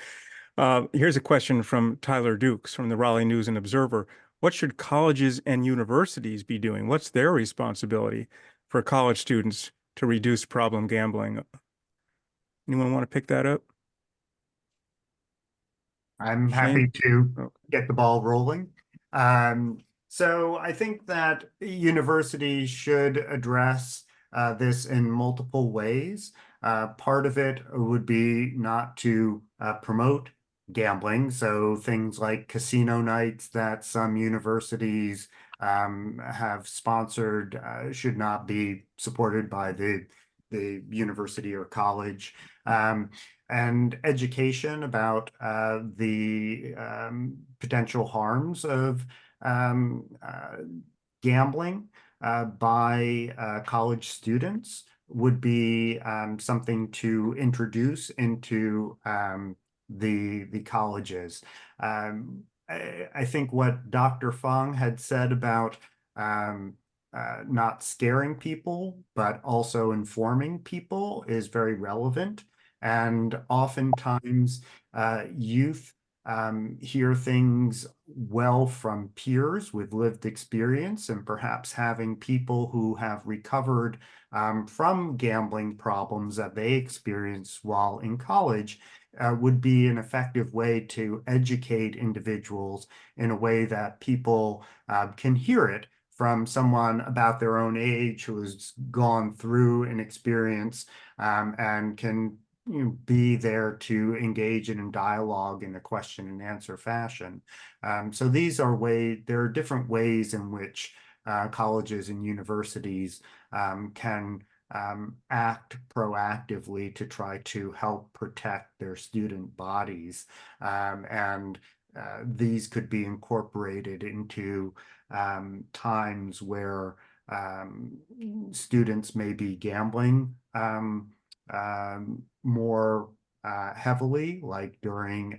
Here's a question from Tyler Dukes from the Raleigh News and Observer. What should colleges and universities be doing? What's their responsibility for college students to reduce problem gambling? Anyone want to pick that up? I'm Shane? happy to get the ball rolling. So I think that universities should address this in multiple ways. Part of it would be not to promote gambling. So things like casino nights that some universities have sponsored should not be supported by the university or college. And education about the potential harms of gambling by college students would be something to introduce into the colleges. I think what Dr. Fong had said about not scaring people, but also informing people is very relevant. And oftentimes youth hear things well from peers with lived experience, and perhaps having people who have recovered from gambling problems that they experienced while in college would be an effective way to educate individuals in a way that people can hear it from someone about their own age who has gone through an experience and can be there to engage in dialogue in a question and answer fashion. So these are there are different ways in which colleges and universities can act proactively to try to help protect their student bodies. And these could be incorporated into times where students may be gambling more heavily, like during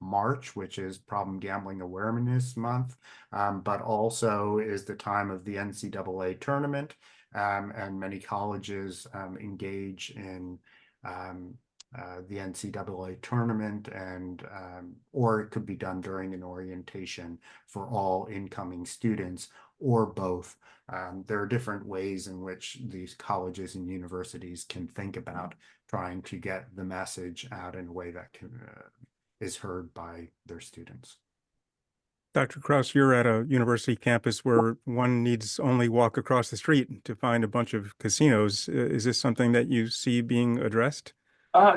March, which is Problem Gambling Awareness Month, but also is the time of the NCAA tournament, and many colleges engage in the NCAA tournament, and or it could be done during an orientation for all incoming students, or both. There are different ways in which these colleges and universities can think about trying to get the message out in a way that is heard by their students. Dr. Kraus, you're at a university campus where one needs only walk across the street to find a bunch of casinos. Is this something that you see being addressed?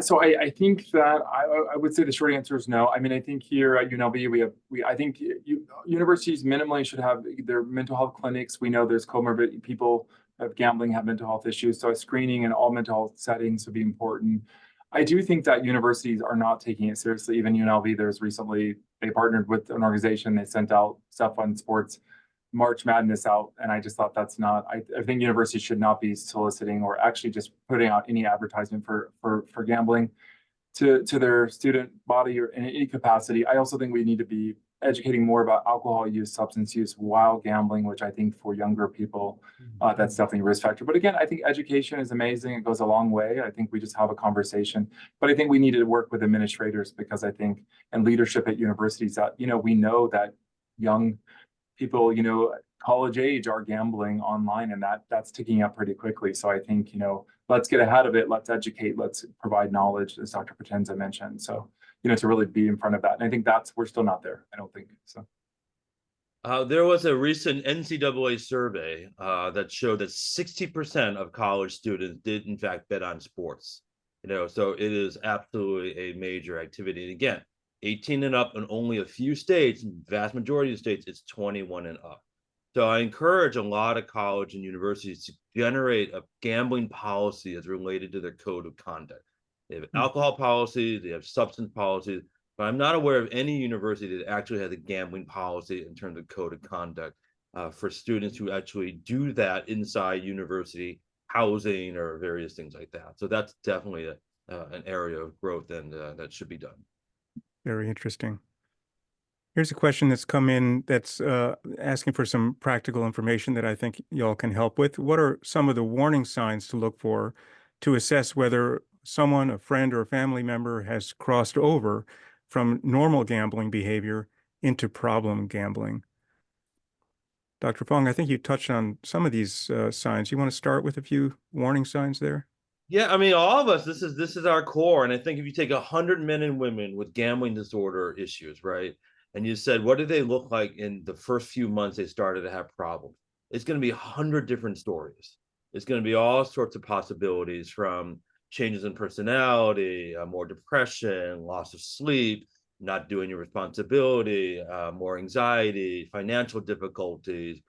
So I think that I would say the short answer is no. I mean, I think here at UNLV I think universities minimally should have their mental health clinics. We know there's comorbid people of gambling have mental health issues, so a screening in all mental health settings would be important. I do think that universities are not taking it seriously. Even UNLV, they partnered with an organization. They sent out stuff on sports March Madness out, and I just thought that's not. I think universities should not be soliciting or actually just putting out any advertisement for gambling to their student body or in any capacity. I also think we need to be educating more about alcohol use, substance use while gambling, which I think for younger people, that's definitely a risk factor. But again, I think education is amazing. It goes a long way. I think we just have a conversation, but I think we need to work with administrators, because I think, and leadership at universities, that, we know that young people, college age, are gambling online, and that's ticking up pretty quickly. So I think, let's get ahead of it. Let's educate, let's provide knowledge, as Dr. Potenza mentioned. So, to really be in front of that. And I think we're still not there. I don't think so. There was a recent NCAA survey that showed that 60% of college students did in fact bet on sports. So it is absolutely a major activity. And again, 18 and up in only a few states, vast majority of states, it's 21 and up. So I encourage a lot of college and universities to generate a gambling policy as related to their code of conduct. They have alcohol policies, they have substance policies, but I'm not aware of any university that actually has a gambling policy in terms of code of conduct for students who actually do that inside university housing or various things like that. So that's definitely an area of growth, and that should be done. Very interesting. Here's a question that's come in that's asking for some practical information that I think y'all can help with. What are some of the warning signs to look for to assess whether someone, a friend or a family member, has crossed over from normal gambling behavior into problem gambling? Dr. Fong, I think you touched on some of these signs. You want to start with a few warning signs there? Yeah, I mean, all of us, this is our core. And I think if you take 100 men and women with gambling disorder issues, right? And you said, what did they look like in the first few months they started to have problems? It's going to be 100 different stories. It's going to be all sorts of possibilities, from changes in personality, more depression, loss of sleep, not doing your responsibility, more anxiety, financial difficulties,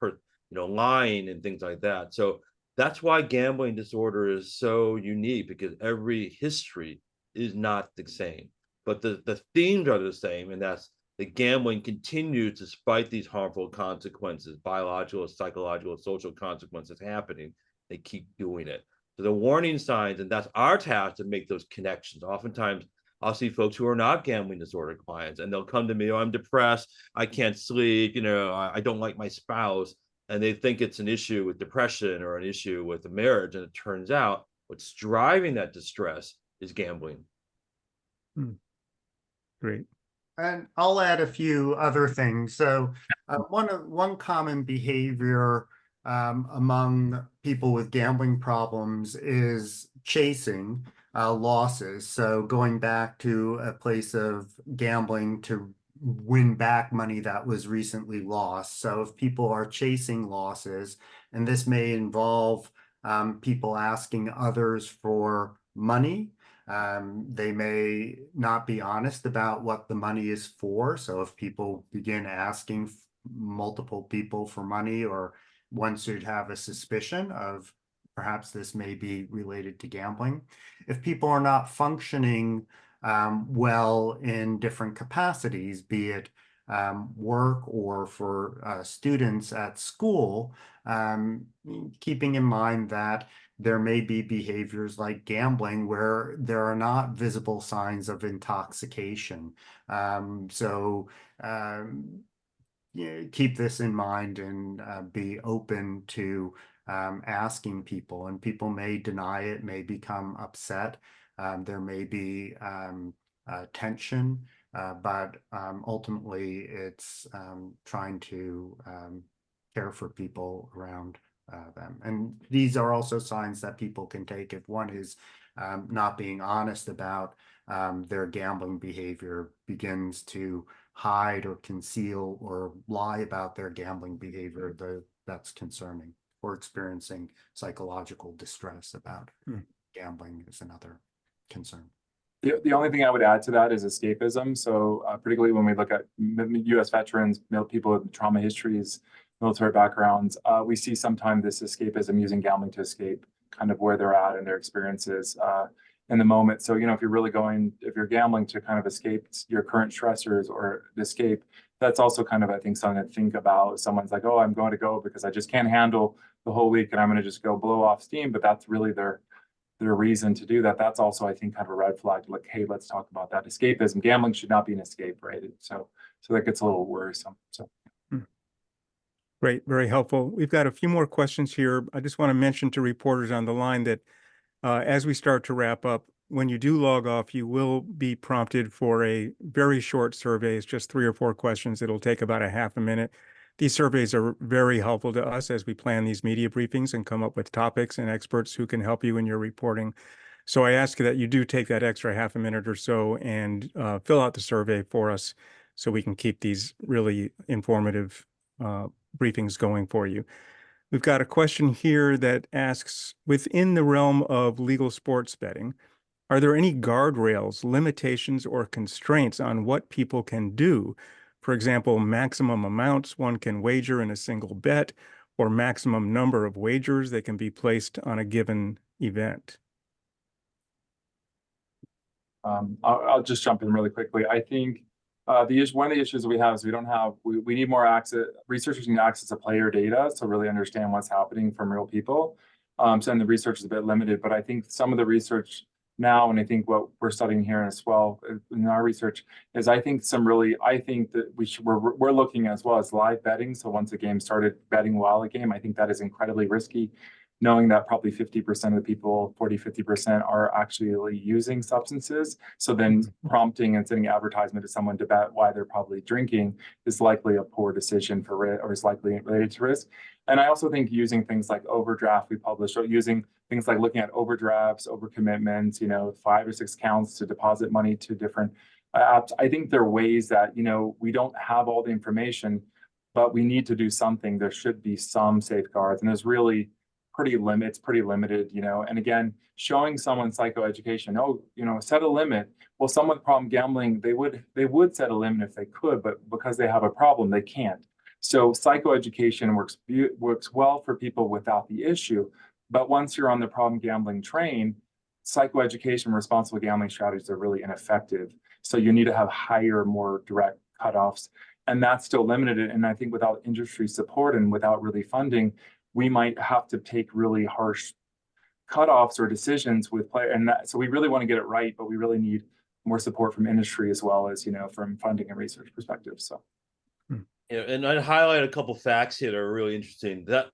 lying and things like that. So that's why gambling disorder is so unique, because every history is not the same, but the themes are the same. And that's the gambling continues despite these harmful consequences, biological, psychological, social consequences happening. They keep doing it. So the warning signs, and that's our task to make those connections. Oftentimes I'll see folks who are not gambling disorder clients, and they'll come to me, oh, I'm depressed, I can't sleep, I don't like my spouse. And they think it's an issue with depression or an issue with the marriage. And it turns out what's driving that distress is gambling. Great. And I'll add a few other things. So one common behavior among people with gambling problems is chasing losses. So going back to a place of gambling to win back money that was recently lost. So if people are chasing losses, and this may involve people asking others for money, They may not be honest about what the money is for. So if people begin asking multiple people for money, or one should have a suspicion of perhaps this may be related to gambling. If people are not functioning well in different capacities, be it work or for students at school, keeping in mind that there may be behaviors like gambling where there are not visible signs of intoxication. Keep this in mind and be open to asking people, and people may deny it, may become upset. There may be tension, but ultimately it's trying to care for people around them. And these are also signs that people can take if one is not being honest about their gambling behavior, begins to hide or conceal or lie about their gambling behavior, that's concerning, or experiencing psychological distress about gambling is another concern. The only thing I would add to that is escapism. So particularly when we look at U.S. veterans, people with trauma histories, military backgrounds, we see sometimes this escapism, using gambling to escape kind of where they're at and their experiences in the moment. So, if you're gambling to kind of escape your current stressors or escape, that's also kind of, I think, something to think about. Someone's like, oh, I'm going to go because I just can't handle the whole week and I'm going to just go blow off steam. But that's really their reason to do that. That's also, I think, kind of a red flag. Like, hey, let's talk about that. Escapism, gambling should not be an escape, right? So that gets a little worrisome. So. Great, very helpful. We've got a few more questions here. I just want to mention to reporters on the line that as we start to wrap up, when you do log off, you will be prompted for a very short survey. It's just 3 or 4 questions. It'll take about a half a minute. These surveys are very helpful to us as we plan these media briefings and come up with topics and experts who can help you in your reporting. So I ask that you do take that extra half a minute or so and fill out the survey for us so we can keep these really informative briefings going for you. We've got a question here that asks, within the realm of legal sports betting, are there any guardrails, limitations, or constraints on what people can do? For example, maximum amounts one can wager in a single bet, or maximum number of wagers that can be placed on a given event. I'll just jump in really quickly. I think one of the issues we have is we need more access. Researchers need access to player data to really understand what's happening from real people. So the research is a bit limited, but I think some of the research now, and I think what we're studying here as well in our research is, I think that we're looking as well as live betting. So once a game started betting while a game, I think that is incredibly risky, knowing that probably 50% of the people, 40–50% are actually using substances. So then prompting and sending advertisement to someone to bet why they're probably drinking is likely a poor decision or is likely related to risk. And I also think using things like overdraft, we published, or using things like looking at overdrafts, overcommitments, 5 or 6 counts to deposit money to different apps. I think there are ways that, we don't have all the information, but we need to do something. There should be some safeguards, and there's really pretty limited, and again, showing someone psychoeducation, set a limit. Well, someone with problem gambling, they would set a limit if they could, but because they have a problem, they can't. So psychoeducation works well for people without the issue, but once you're on the problem gambling train, psychoeducation, responsible gambling strategies are really ineffective. So you need to have higher, more direct cutoffs, and that's still limited. And I think without industry support and without really funding, we might have to take really harsh cutoffs or decisions with players. And so we really want to get it right, but we really need more support from industry as well as, from funding and research perspective. So. And I'd highlight a couple facts here that are really interesting. That,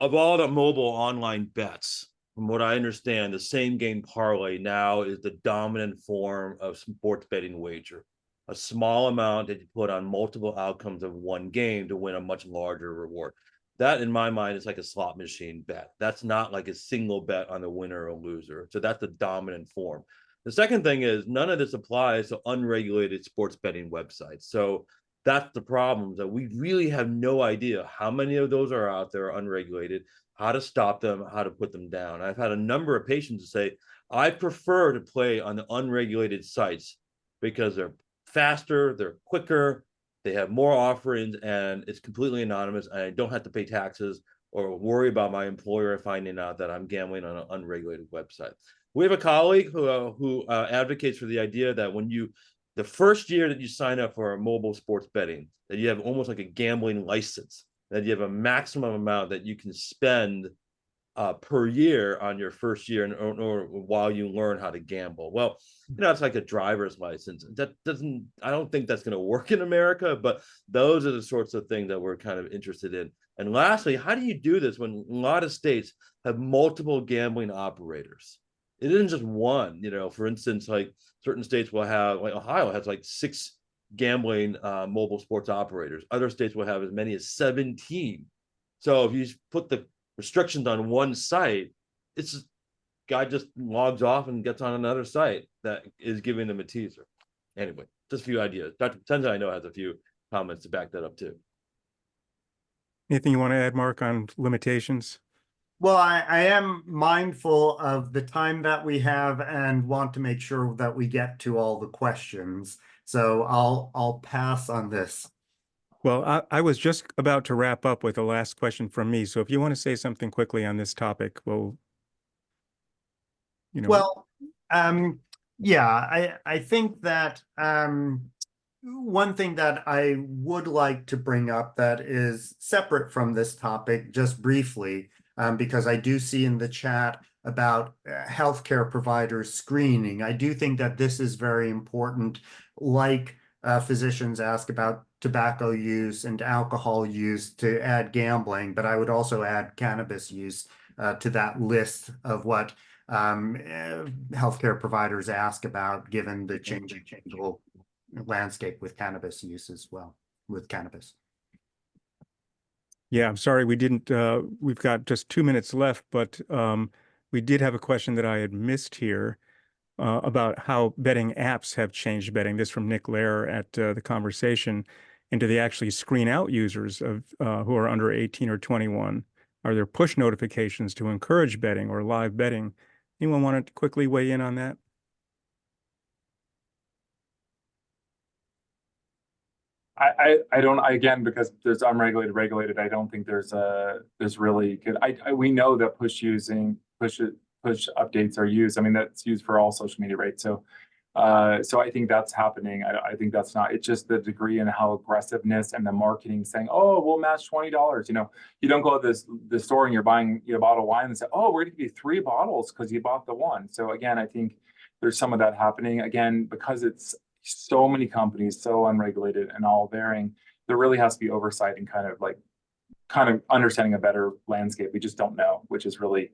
of all the mobile online bets, from what I understand, the same game parlay now is the dominant form of sports betting wager. A small amount that you put on multiple outcomes of one game to win a much larger reward. That, in my mind, is like a slot machine bet. That's not like a single bet on the winner or loser. So that's the dominant form. The second thing is, none of this applies to unregulated sports betting websites. So that's the problem, that we really have no idea how many of those are out there unregulated, how to stop them, how to put them down. I've had a number of patients say, I prefer to play on the unregulated sites because they're faster, they're quicker, they have more offerings, and it's completely anonymous. And I don't have to pay taxes or worry about my employer finding out that I'm gambling on an unregulated website. We have a colleague who advocates for the idea that the first year that you sign up for mobile sports betting, that you have almost like a gambling license, that you have a maximum amount that you can spend per year on your first year or while you learn how to gamble. Well, it's like a driver's license. I don't think that's going to work in America, but those are the sorts of things that we're kind of interested in. And lastly, how do you do this when a lot of states have multiple gambling operators? It isn't just one, for instance, like certain states will have, like Ohio has like 6 gambling mobile sports operators. Other states will have as many as 17. So if you put the restrictions on one site, it's guy just logs off and gets on another site that is giving them a teaser. Anyway, just a few ideas. Dr. Potenza, I know, has a few comments to back that up too. Anything you want to add, Marc, on limitations? Well, I am mindful of the time that we have and want to make sure that we get to all the questions. So I'll pass on this. Well, I was just about to wrap up with the last question from me. So if you want to say something quickly on this topic, well, Well, yeah, I think that one thing that I would like to bring up that is separate from this topic, just briefly, because I do see in the chat about healthcare providers screening. I do think that this is very important, like physicians ask about tobacco use and alcohol use to add gambling, but I would also add cannabis use to that list of what healthcare providers ask about, given the changeable landscape with cannabis use as well, with cannabis. Yeah, I'm sorry we didn't, we've got just 2 minutes left, but we did have a question that I had missed here about how betting apps have changed betting. This from Nick Lair at the conversation. And do they actually screen out users of who are under 18 or 21? Are there push notifications to encourage betting or live betting? Anyone want to quickly weigh in on that? I don't, again, because there's unregulated, regulated, I don't think there's really good, we know that push updates are used. I mean, that's used for all social media, right? So I think that's happening. I think that's not, it's just the degree and how aggressiveness and the marketing saying, oh, we'll match $20. You don't go to the store and you're buying a bottle of wine and say, oh, we're going to give you 3 bottles because you bought the one. So again, I think there's some of that happening. Again, because it's so many companies, so unregulated and all varying, there really has to be oversight and kind of understanding a better landscape. We just don't know, which is really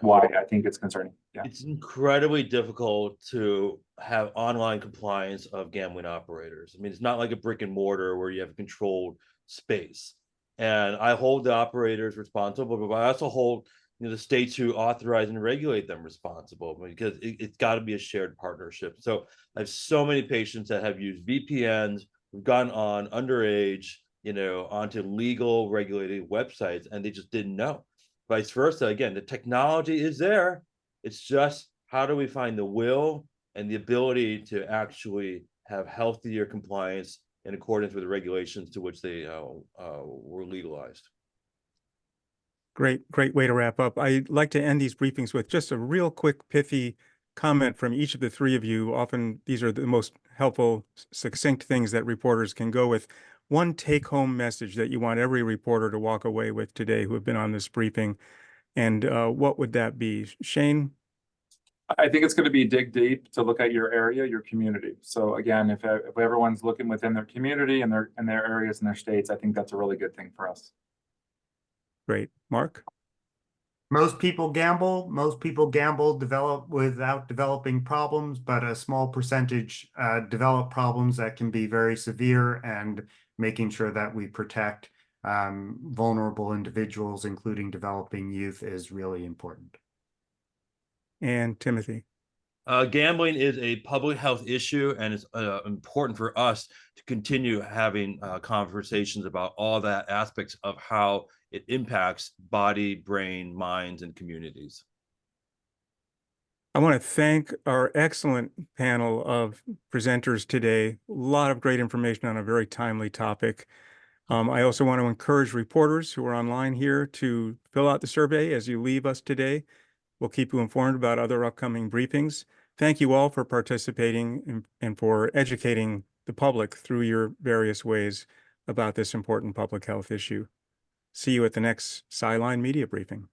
why I think it's concerning. Yeah. It's incredibly difficult to have online compliance of gambling operators. I mean, it's not like a brick and mortar where you have a controlled space. And I hold the operators responsible, but I also hold the states who authorize and regulate them responsible, because it's got to be a shared partnership. So I have so many patients that have used VPNs, who've gone on underage, onto legal regulated websites, and they just didn't know. Vice versa. Again, the technology is there. It's just, how do we find the will and the ability to actually have healthier compliance in accordance with the regulations to which they were legalized. Great way to wrap up. I'd like to end these briefings with just a real quick, pithy comment from each of the 3 of you. Often these are the most helpful, succinct things that reporters can go with. One take-home message that you want every reporter to walk away with today who have been on this briefing. And what would that be? Shane? I think it's going to be dig deep to look at your area, your community. So again, if everyone's looking within their community and their areas and their states, I think that's a really good thing for us. Great. Marc? Most people gamble. Most people gamble without developing problems, but a small percentage develop problems that can be very severe, and making sure that we protect vulnerable individuals, including developing youth, is really important. And Timothy? Gambling is a public health issue, and it's important for us to continue having conversations about all that aspects of how it impacts body, brain, minds, and communities. I want to thank our excellent panel of presenters today. A lot of great information on a very timely topic. I also want to encourage reporters who are online here to fill out the survey as you leave us today. We'll keep you informed about other upcoming briefings. Thank you all for participating and for educating the public through your various ways about this important public health issue. See you at the next SciLine Media Briefing.